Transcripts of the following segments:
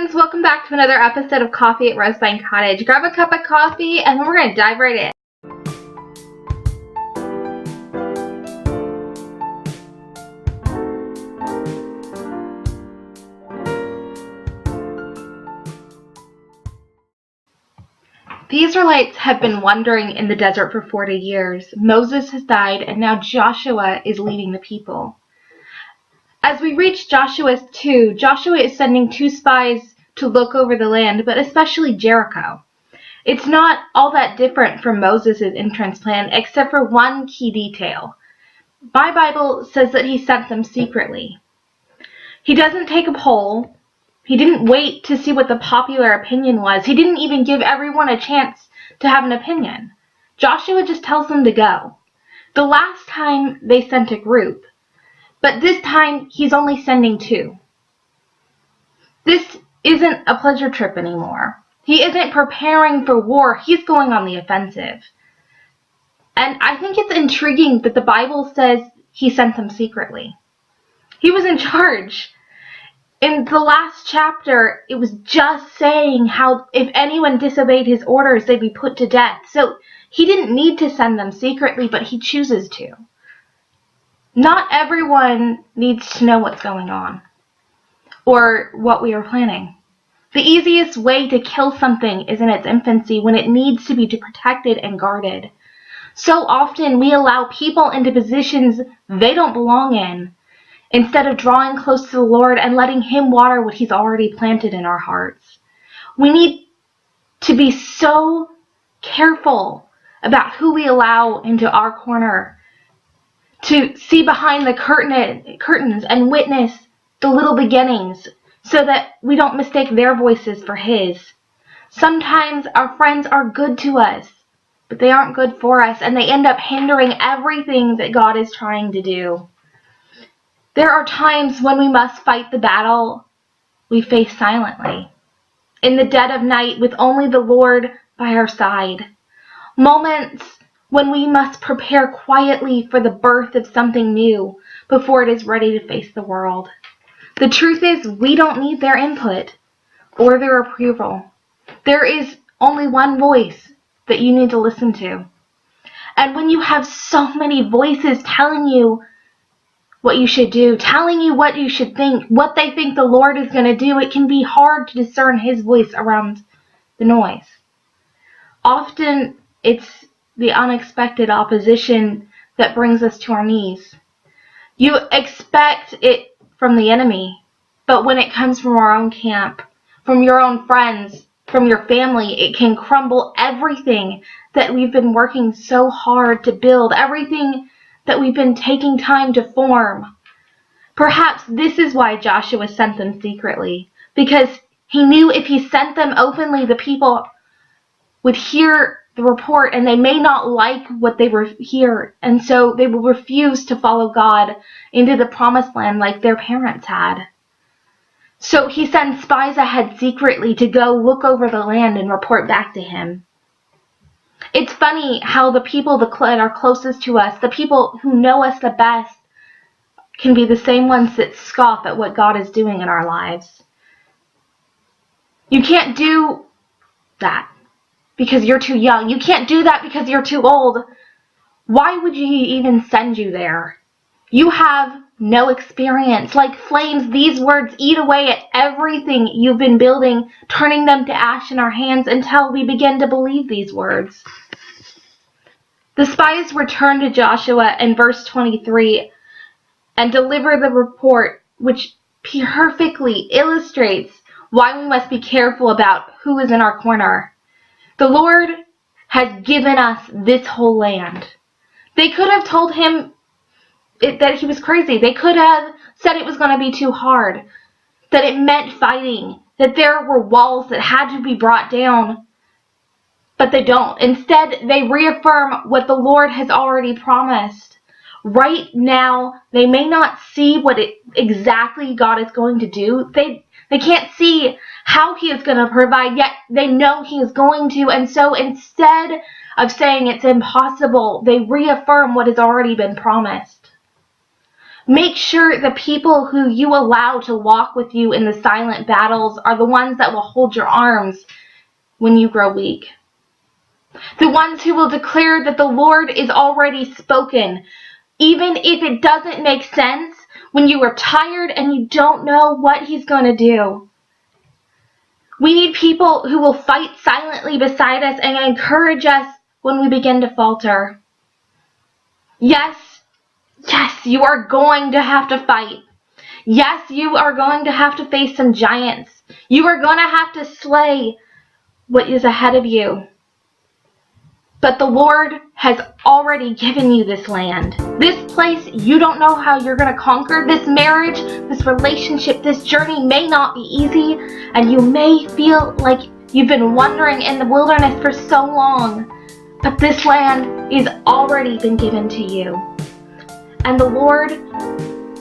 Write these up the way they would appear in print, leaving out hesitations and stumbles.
friends, welcome back to another episode of Coffee at Rosevine Cottage. Grab a cup of coffee and then we're going to dive right in. The Israelites have been wandering in the desert for 40 years. Moses has died and now Joshua is leading the people. As we reach Joshua 2, Joshua is sending 2 spies to look over the land, but especially Jericho. It's not all that different from Moses' entrance plan, except for one key detail. My Bible says that he sent them secretly. He doesn't take a poll. He didn't wait to see what the popular opinion was. He didn't even give everyone a chance to have an opinion. Joshua just tells them to go. The last time they sent a group, but this time he's only sending 2. This isn't a pleasure trip anymore. He isn't preparing for war. He's going on the offensive. And I think it's intriguing that the Bible says he sent them secretly. He was in charge. In the last chapter, it was just saying how if anyone disobeyed his orders, they'd be put to death. So he didn't need to send them secretly, but he chooses to. Not everyone needs to know what's going on or what we are planning. The easiest way to kill something is in its infancy when it needs to be protected and guarded. So often we allow people into positions they don't belong in instead of drawing close to the Lord and letting Him water what He's already planted in our hearts. We need to be so careful about who we allow into our corner, to see behind the curtains and witness the little beginnings so that we don't mistake their voices for His. Sometimes our friends are good to us, but they aren't good for us, and they end up hindering everything that God is trying to do. There are times when we must fight the battle we face silently, in the dead of night with only the Lord by our side. Moments when we must prepare quietly for the birth of something new before it is ready to face the world. The truth is, we don't need their input or their approval. There is only one voice that you need to listen to. And when you have so many voices telling you what you should do, telling you what you should think, what they think the Lord is going to do, it can be hard to discern His voice around the noise. Often it's the unexpected opposition that brings us to our knees. You expect it from the enemy, but when it comes from our own camp, from your own friends, from your family, it can crumble everything that we've been working so hard to build, everything that we've been taking time to form. Perhaps this is why Joshua sent them secretly, because he knew if he sent them openly, the people would hear the report and they may not like what they hear, and so they will refuse to follow God into the promised land like their parents had. So he sends spies ahead secretly to go look over the land and report back to him. It's funny how the people that are closest to us, the people who know us the best, can be the same ones that scoff at what God is doing in our lives. You can't do that because you're too young. You can't do that because you're too old. Why would He even send you there? You have no experience. Like flames, these words eat away at everything you've been building, turning them to ash in our hands until we begin to believe these words. The spies return to Joshua in verse 23 and deliver the report, which perfectly illustrates why we must be careful about who is in our corner. The Lord has given us this whole land. They could have told him that he was crazy. They could have said it was going to be too hard, that it meant fighting, that there were walls that had to be brought down, but they don't. Instead, they reaffirm what the Lord has already promised. Right now, they may not see what exactly God is going to do. They can't see how He is going to provide, yet they know He is going to, and so instead of saying it's impossible, they reaffirm what has already been promised. Make sure the people who you allow to walk with you in the silent battles are the ones that will hold your arms when you grow weak. The ones who will declare that the Lord is already spoken, even if it doesn't make sense, when you are tired and you don't know what He's going to do. We need people who will fight silently beside us and encourage us when we begin to falter. Yes, you are going to have to fight. Yes, you are going to have to face some giants. You are going to have to slay what is ahead of you. But the Lord has already given you this land. This place you don't know how you're going to conquer. This marriage, this relationship, this journey may not be easy, and you may feel like you've been wandering in the wilderness for so long. But this land is already been given to you. And the Lord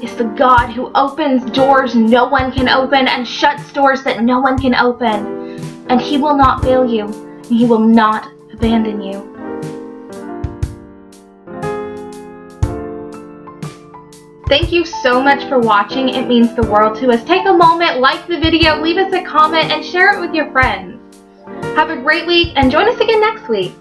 is the God who opens doors no one can open and shuts doors that no one can open. And He will not fail you. And He will not abandon you. Thank you so much for watching. It means the world to us. Take a moment, like the video, leave us a comment, and share it with your friends. Have a great week, and join us again next week.